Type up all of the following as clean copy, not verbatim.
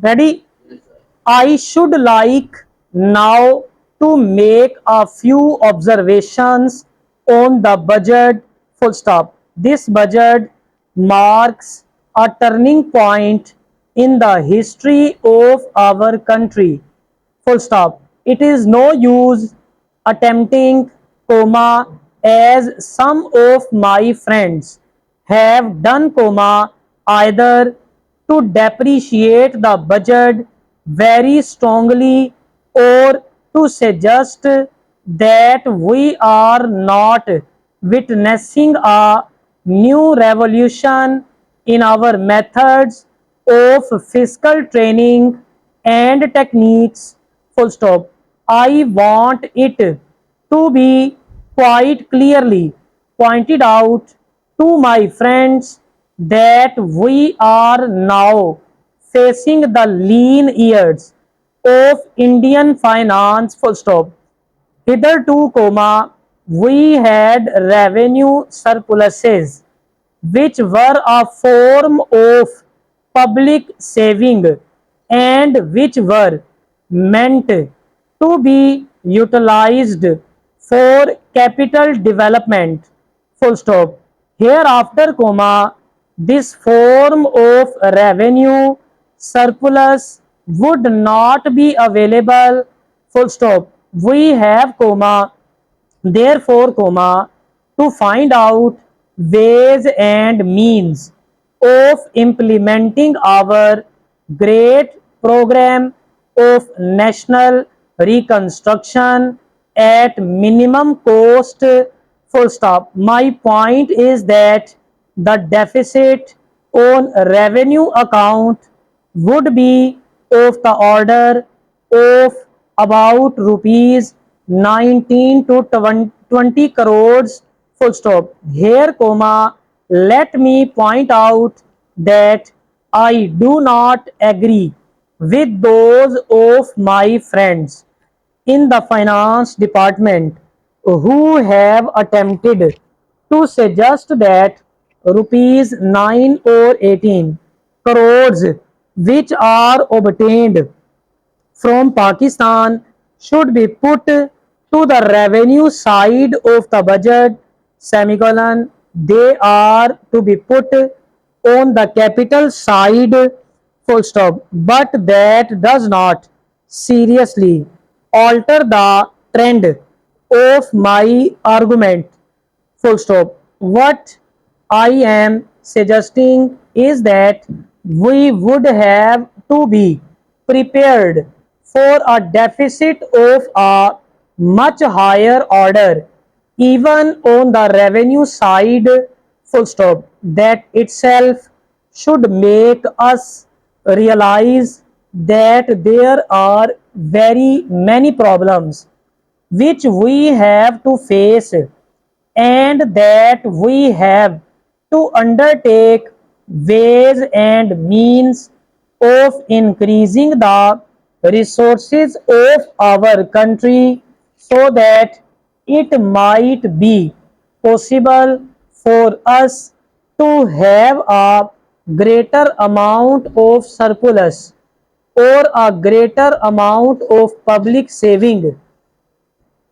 Ready? I should like now to make a few observations on the budget. Full stop. This budget marks a turning point in the history of our country. Full stop. It is no use attempting, comma, as some of my friends have done, comma, either to depreciate the budget very strongly or to suggest that we are not witnessing a new revolution in our methods of fiscal training and techniques. Full stop. I want it to be quite clearly pointed out to my friends that we are now facing the lean years of Indian finance. Full stop. Hitherto, comma, we had revenue surpluses which were a form of public saving and which were meant to be utilized for capital development. Full stop. Hereafter, comma, this form of revenue surplus would not be available. Full stop. We have, comma, therefore, comma, to find out ways and means of implementing our great program of national reconstruction at minimum cost. Full stop. My point is that the deficit on revenue account would be of the order of about rupees 19 to 20 crores. Full stop. Here, comma, let me point out that I do not agree with those of my friends in the finance department who have attempted to suggest that rupees 9 or 18 crores which are obtained from Pakistan should be put to the revenue side of the budget, semicolon, they are to be put on the capital side, full stop. But that does not seriously alter the trend of my argument, full stop. What I am suggesting is that we would have to be prepared for a deficit of a much higher order, even on the revenue side, full stop. That itself should make us realize that there are very many problems which we have to face and that we have to undertake ways and means of increasing the resources of our country so that it might be possible for us to have a greater amount of surplus or a greater amount of public saving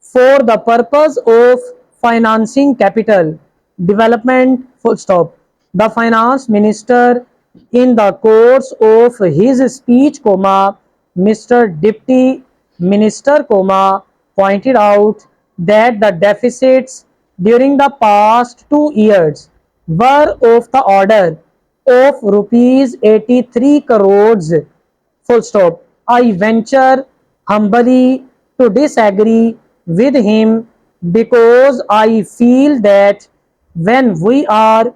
for the purpose of financing capital development, full stop. The finance minister in the course of his speech, comma, Mr. Deputy Minister, comma, pointed out that the deficits during the past 2 years were of the order of rupees 83 crores, full stop. I venture humbly to disagree with him because I feel that when we are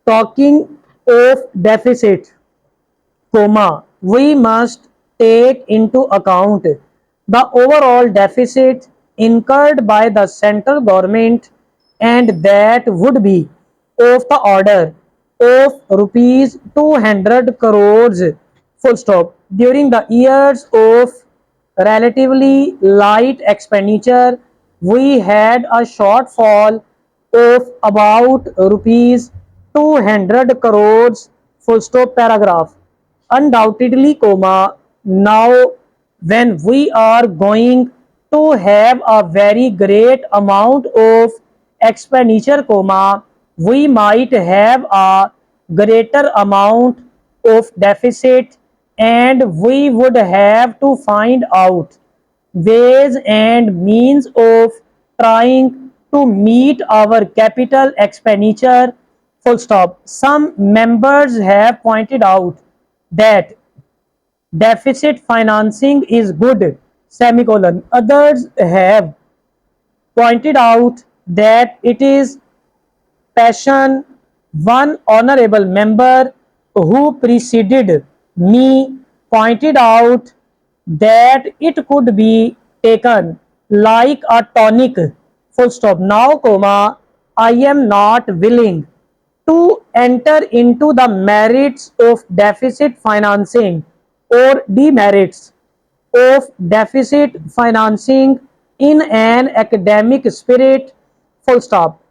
talking of deficit, comma, we must take into account the overall deficit incurred by the central government, and that would be of the order of rupees 200 crores, full stop. During the years of relatively light expenditure, we had a shortfall of about rupees 200 crores, full stop, paragraph. undoubtedly, comma, now when we are going to have a very great amount of expenditure, comma, we might have a greater amount of deficit, and we would have to find out ways and means of trying to meet our capital expenditure, full stop. Some members have pointed out that deficit financing is good, semicolon. Others have pointed out that it is passion. One honorable member who preceded me pointed out that it could be taken like a tonic, full stop. Now, comma, I am not willing to enter into the merits of deficit financing or demerits of deficit financing in an academic spirit, full stop.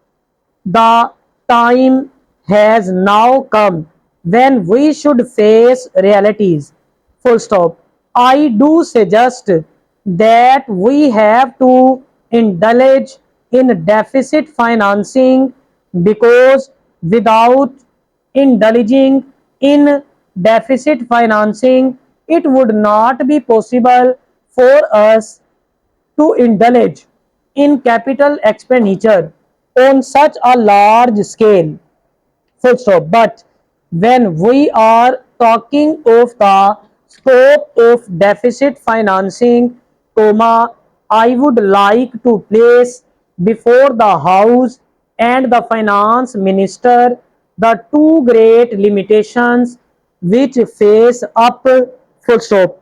The time has now come when we should face realities, full stop. I do suggest that we have to indulge in deficit financing, because without indulging in deficit financing, it would not be possible for us to indulge in capital expenditure on such a large scale, full stop. But when we are talking of the scope of deficit financing, comma, I would like to place before the House and the Finance Minister the two great limitations which face up, full stop.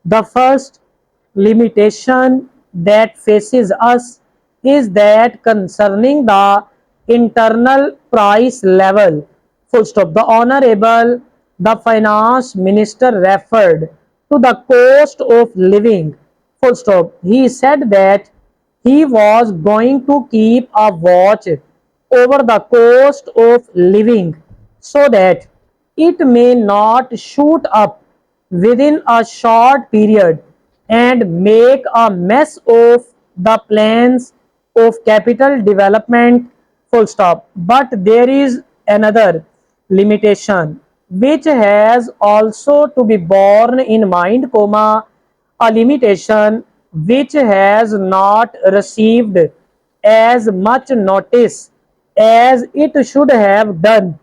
The first limitation that faces us is that concerning the internal price level, full stop. The honorable the finance minister referred to the cost of living, full stop. He said that he was going to keep a watch over the cost of living so that it may not shoot up within a short period and make a mess of the plans of capital development, full stop. But there is another limitation which has also to be borne in mind, comma, a limitation which has not received as much notice as it should have done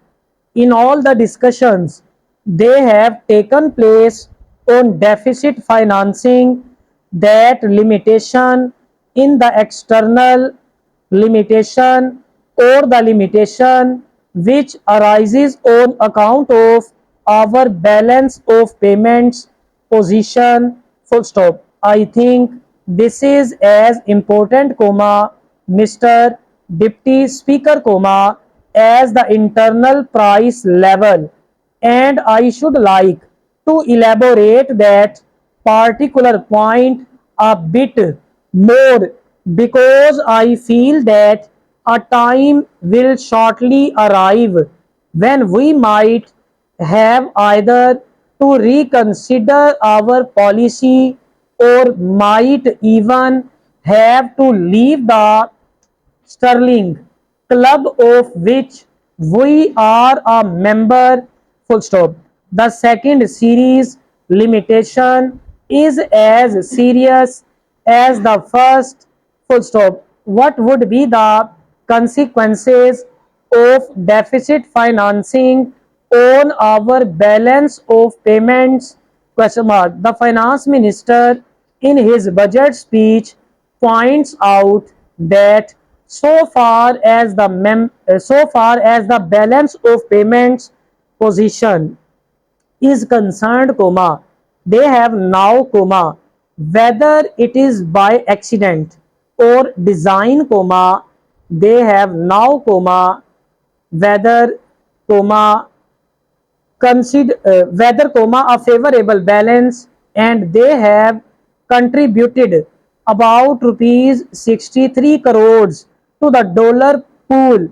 in all the discussions they have taken place on deficit financing. That limitation in the external limitation, or the limitation which arises on account of our balance of payments position, full stop. I think this is as important, comma, Mr. Deputy Speaker, comma, as the internal price level, and I should like to elaborate that particular point a bit more, because I feel that a time will shortly arrive when we might have either to reconsider our policy or might even have to leave the Sterling club of which we are a member, full stop. The second series limitation is as serious as the first, full stop. What would be the consequences of deficit financing on our balance of payments, question mark. The finance minister in his budget speech points out that so far as the balance of payments position is concerned, comma, they have now, comma, whether it is by accident or design, comma, they have now, comma, whether, comma, consider whether, comma, a favorable balance, and they have contributed about rupees 63 crores to the dollar pool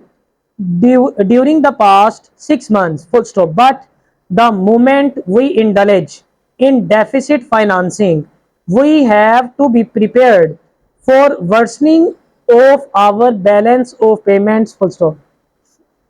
during the past 6 months, full stop. But the moment we indulge in deficit financing, we have to be prepared for worsening of our balance of payments, full stop.